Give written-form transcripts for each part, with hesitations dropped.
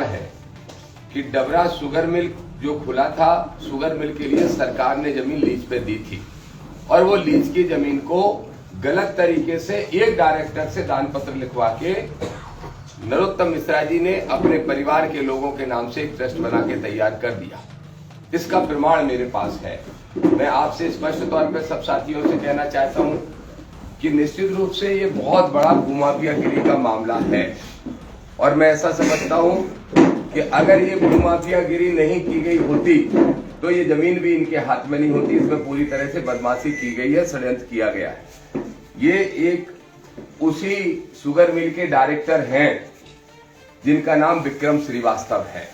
है कि Dabra sugar mill जो खुला था, शुगर मिल के लिए सरकार ने जमीन लीज पे दी थी और वो लीज की जमीन को गलत तरीके से एक डायरेक्टर से दान पत्र लिखवा के नरोत्तम मिश्रा जी ने अपने परिवार के लोगों के नाम से एक ट्रस्ट बना के तैयार कर दिया। इसका प्रमाण मेरे पास है। मैं आपसे स्पष्ट तौर पर सब साथियों से कहना चाहता हूं कि निश्चित रूप से ये बहुत बड़ा भूमाफियागिरी का मामला है और मैं ऐसा समझता हूं कि अगर ये भूमाफियागिरी नहीं की गई होती तो ये जमीन भी इनके हाथ में नहीं होती। इसमें पूरी तरह से बदमाशी की गई है, षड्यंत्र किया गया है। ये एक उसी शुगर मिल के डायरेक्टर हैं जिनका नाम विक्रम श्रीवास्तव है।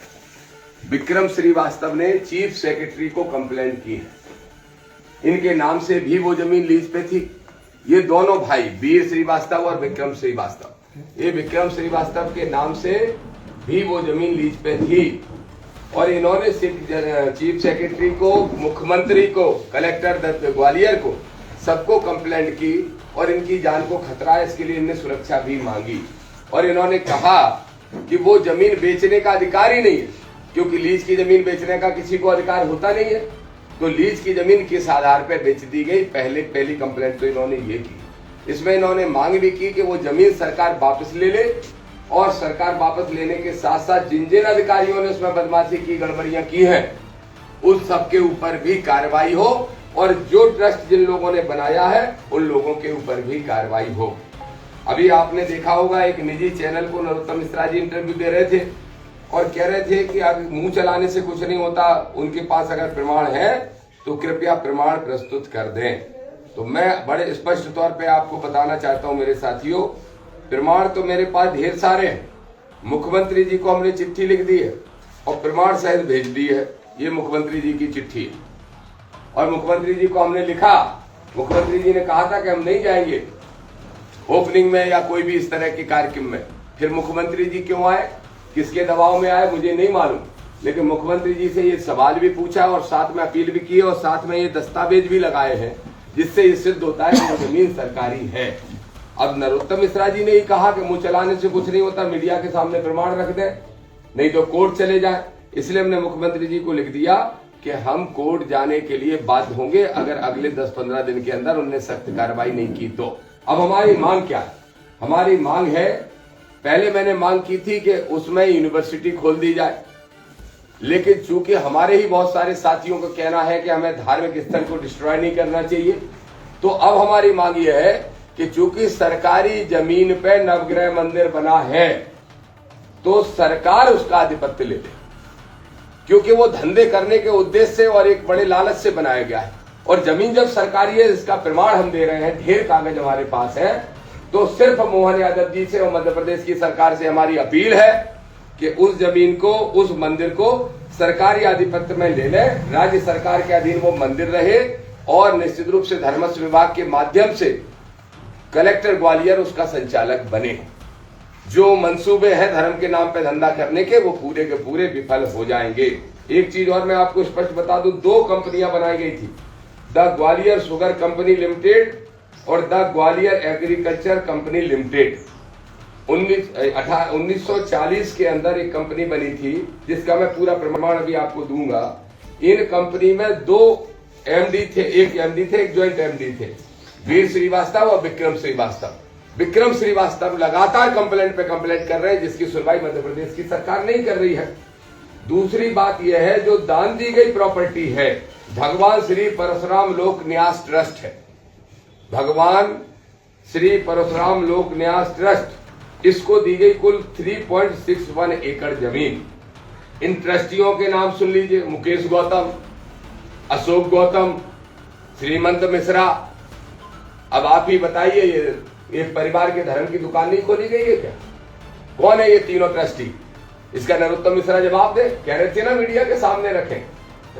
विक्रम श्रीवास्तव ने चीफ सेक्रेटरी को कंप्लेंट की है। इनके नाम से भी वो जमीन लीज पे थी। ये दोनों भाई वीर श्रीवास्तव और विक्रम श्रीवास्तव, ये विक्रम श्रीवास्तव के नाम से भी वो जमीन लीज पे थी और इन्होंने चीफ सेक्रेटरी को, मुख्यमंत्री को, कलेक्टर ग्वालियर को, सबको कंप्लेंट की और इनकी जान को खतरा है, इसके लिए इनने सुरक्षा भी मांगी और इन्होंने कहा कि वो जमीन बेचने का अधिकार ही नहीं है, क्योंकि लीज की जमीन बेचने का किसी को अधिकार होता नहीं है। तो लीज की जमीन किस आधार पर बेच दी गई, पहली कंप्लेंट तो इन्होंने ये की। इसमें इन्होंने मांग भी की कि वो जमीन सरकार वापस ले ले और सरकार वापस लेने के साथ साथ जिन जिन अधिकारियों ने उसमें बदमाशी की, गड़बड़ियां की हैं, उन सबके ऊपर भी कार्रवाई हो और जो ट्रस्ट जिन लोगों ने बनाया है उन लोगों के ऊपर भी कार्रवाई हो। अभी आपने देखा होगा एक निजी चैनल को नरोत्तम मिश्रा जी इंटरव्यू दे रहे थे और कह रहे थे कि अब मुंह चलाने से कुछ नहीं होता, उनके पास अगर प्रमाण है तो कृपया प्रमाण प्रस्तुत कर दें। तो मैं बड़े स्पष्ट तौर पे आपको बताना चाहता हूं मेरे साथियों, प्रमाण तो मेरे पास ढेर सारे हैं। मुख्यमंत्री जी को हमने चिट्ठी लिख दी है और प्रमाण सहित भेज दी है। ये मुख्यमंत्री जी की चिट्ठी है और मुख्यमंत्री जी को हमने लिखा। मुख्यमंत्री जी ने कहा था कि हम नहीं जाएंगे ओपनिंग में या कोई भी इस तरह के कार्यक्रम में। फिर मुख्यमंत्री जी क्यों आए, किसके दबाव में आए, मुझे नहीं मालूम, लेकिन मुख्यमंत्री जी से ये सवाल भी पूछा और साथ में अपील भी की और साथ में ये दस्तावेज भी लगाए हैं जिससे ये सिद्ध होता है कि वो जमीन सरकारी है। अब नरोत्तम मिश्रा जी ने ही कहा कि मुंह चलाने से कुछ नहीं होता, मीडिया के सामने प्रमाण रख दें, नहीं तो कोर्ट चले जाए। इसलिए हमने मुख्यमंत्री जी को लिख दिया कि हम कोर्ट जाने के लिए बाध्य होंगे अगर अगले 10-15 दिन के अंदर उनने सख्त कार्रवाई नहीं की तो। अब हमारी मांग क्या है? हमारी मांग है, पहले मैंने मांग की थी कि उसमें यूनिवर्सिटी खोल दी जाए, लेकिन चूंकि हमारे ही बहुत सारे साथियों का कहना है कि हमें धार्मिक स्थल को डिस्ट्रॉय नहीं करना चाहिए, तो अब हमारी मांग यह है कि चूंकि सरकारी जमीन पे नवग्रह मंदिर बना है तो सरकार उसका आधिपत्य ले ले, क्योंकि वो धंधे करने के उद्देश्य से और एक बड़े लालच से बनाया गया है। और जमीन जब सरकारी है, इसका प्रमाण हम दे रहे हैं, ढेर कागज हमारे पास है, तो सिर्फ मोहन यादव जी से और मध्य प्रदेश की सरकार से हमारी अपील है कि उस जमीन को, उस मंदिर को सरकारी आधिपत्य में ले ले, राज्य सरकार के अधीन वो मंदिर रहे और निश्चित रूप से धर्मस्व विभाग के माध्यम से कलेक्टर ग्वालियर उसका संचालक बने। जो मंसूबे हैं धर्म के नाम पे धंधा करने के, वो पूरे के पूरे विफल हो जाएंगे। एक चीज और मैं आपको स्पष्ट बता दूं, 2 कंपनियां बनाई गई थी, the Gwalior sugar company limited और the Gwalior agriculture company limited. 1940 के अंदर एक कंपनी बनी थी जिसका मैं पूरा प्रमाण अभी आपको दूंगा। इन कंपनी में 2 एमडी थे, एक एमडी थे, एक ज्वाइंट एमडी थे, वीर श्रीवास्तव और विक्रम श्रीवास्तव। विक्रम श्रीवास्तव लगातार कंप्लेंट पे कंप्लेंट कर रहे हैं जिसकी सुनवाई मध्य प्रदेश की सरकार नहीं कर रही है। दूसरी बात यह है, जो दान दी गई प्रॉपर्टी है भगवान श्री परशुराम लोक न्यास ट्रस्ट है, भगवान श्री परशुराम लोक न्यास ट्रस्ट, इसको दी गई कुल 3.61 एकड़ जमीन। इन ट्रस्टियों के नाम सुन लीजिए, मुकेश गौतम, अशोक गौतम, श्रीमंत मिश्रा। अब आप ही बताइए, ये परिवार के धर्म की दुकान नहीं खोली गई है क्या? कौन है ये तीनों ट्रस्टी? इसका नरोत्तम मिश्रा जवाब दे। कह रहे थे ना मीडिया के सामने रखें,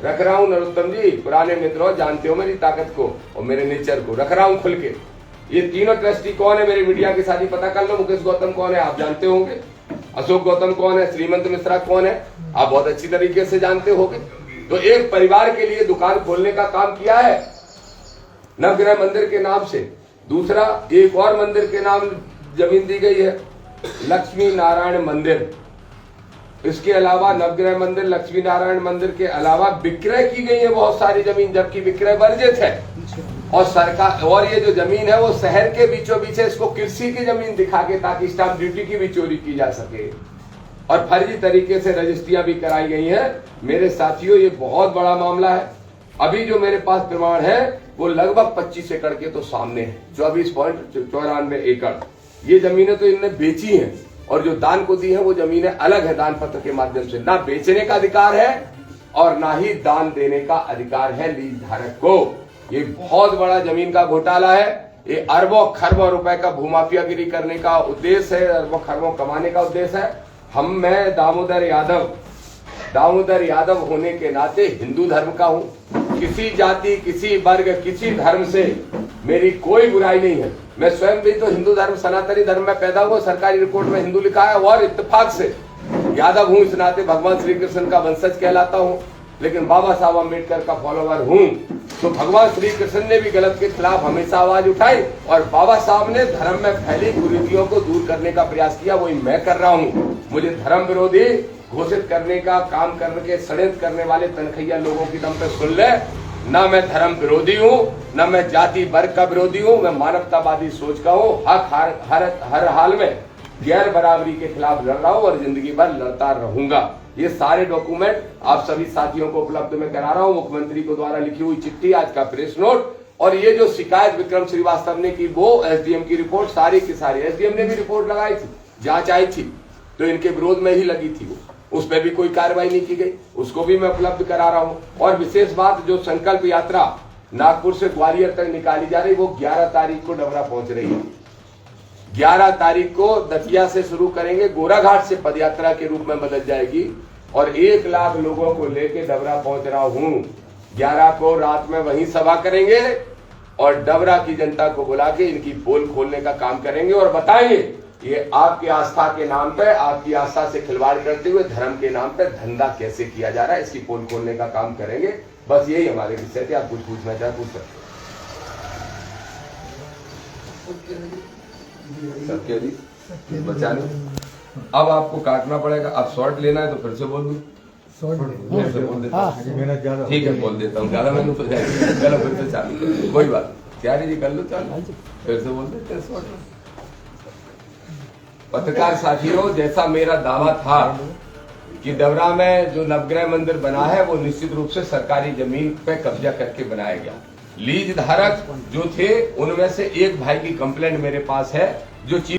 रख रहा हूं नरोत्तम जी, पुराने मित्रों जानते हो मेरी ताकत को और मेरे नेचर को, रख रहा हूं खुल के। ये तीनों ट्रस्टी कौन है मेरे मीडिया के साथ ही पता कर लो। मुकेश गौतम कौन है आप जानते होंगे, अशोक गौतम कौन है, श्रीमंत मिश्रा कौन है आप बहुत अच्छी तरीके से जानते होंगे। तो एक परिवार के लिए दुकान खोलने का काम किया है नवग्रह मंदिर के नाम से। दूसरा, एक और मंदिर के नाम जमीन दी गई है, लक्ष्मी नारायण मंदिर। इसके अलावा नवग्रह मंदिर, लक्ष्मी नारायण मंदिर के अलावा विक्रय की गई है बहुत सारी जमीन, जबकि विक्रय वर्जित है। और सरकार, और ये जो जमीन है वो शहर के बीचों बीच है, इसको कृषि की जमीन दिखा के ताकि स्टाम्प ड्यूटी की भी चोरी की जा सके और फर्जी तरीके से रजिस्ट्रियां भी कराई गई हैं। मेरे साथियों, ये बहुत बड़ा मामला है। अभी जो मेरे पास प्रमाण है वो लगभग 25 एकड़ के तो सामने है, 24.94 एकड़। ये जमीनें तो इनने बेची हैं और जो दान को दी है वो जमीनें अलग है, दान पत्र के माध्यम से। ना बेचने का अधिकार है और ना ही दान देने का अधिकार है लीज धारक को। ये बहुत बड़ा जमीन का घोटाला है। ये अरबों खरबों रुपए का भूमाफियागिरी करने का उद्देश्य है, अरबों खरबों कमाने का उद्देश्य है। मैं दामोदर यादव होने के नाते हिंदू धर्म का हूं। किसी जाति, किसी वर्ग, किसी धर्म से मेरी कोई बुराई नहीं है। मैं स्वयं भी तो हिंदू धर्म, सनातनी धर्म में पैदा हुआ, सरकारी रिकॉर्ड में हिंदू लिखा है और इत्तेफाक से यादव हूं। इस नाते भगवान श्री कृष्ण का वंशज कहलाता हूं, लेकिन बाबा साहब अम्बेडकर का फॉलोवर हूं। तो भगवान श्री कृष्ण ने भी गलत के खिलाफ हमेशा आवाज उठाई और बाबा साहब ने धर्म में फैली कुरीतियों को दूर करने का प्रयास किया, वही मैं कर रहा हूं। मुझे धर्म विरोधी घोषित करने का काम करके षड्यंत्र करने वाले तनखैया लोगों की दम पे सुन ले। न मैं धर्म विरोधी हूँ, न मैं जाति वर्ग का विरोधी हूँ, मैं मानवतावादी सोच का हूँ। हक हर हाल में गैर बराबरी के खिलाफ लड़ रहा हूँ और जिंदगी भर लड़ता रहूंगा। ये सारे डॉक्यूमेंट आप सभी साथियों को उपलब्ध में करा रहा हूँ। मुख्यमंत्री को द्वारा लिखी हुई चिट्ठी, आज का प्रेस नोट और ये जो शिकायत विक्रम श्रीवास्तव ने की वो एसडीएम की रिपोर्ट, सारी की सारी एसडीएम ने भी रिपोर्ट लगाई थी, जांच आई थी तो इनके विरोध में ही लगी थी वो, उस पर भी कोई कार्रवाई नहीं की गई, उसको भी मैं उपलब्ध करा रहा हूँ। और विशेष बात, जो संकल्प यात्रा नागपुर से ग्वालियर तक निकाली जा रही वो 11 तारीख को डबरा पहुंच रही है। 11 तारीख को दतिया से शुरू करेंगे, गोराघाट से पदयात्रा के रूप में बदल जाएगी और 1 लाख लोगों को लेके डबरा पहुंच रहा हूं। 11 को रात में वहीं सभा करेंगे और डबरा की जनता को बुला के इनकी पोल खोलने का काम करेंगे और बताएंगे ये आपकी आस्था के नाम पे, आपकी आस्था से खिलवाड़ करते हुए धर्म के नाम पे धंधा कैसे किया जा रहा है, इसकी पोल खोलने का काम करेंगे। बस यही हमारे विषय थे। आप कुछ पूछना चाहे पूछ सकते। सत्य जी बचा लो। अब आपको काटना पड़ेगा। अब शॉर्ट लेना है तो फिर से बोल दूं, फिर से बोल देता हूँ। ठीक है, बोल देता हूँ, ज्यादा मेहनत हो जाएगी। चलो फिर से चालू, कोई बात क्या जी, कर लो चालू, फिर से बोल देते हैं शॉर्ट में। पत्रकार साथियों, जैसा मेरा दावा था कि डबरा में जो नवग्रह मंदिर बना है वो निश्चित रूप से सरकारी जमीन पे कब्जा करके बनाया गया। लीज धारक जो थे उनमें से एक भाई की कंप्लेंट मेरे पास है, जो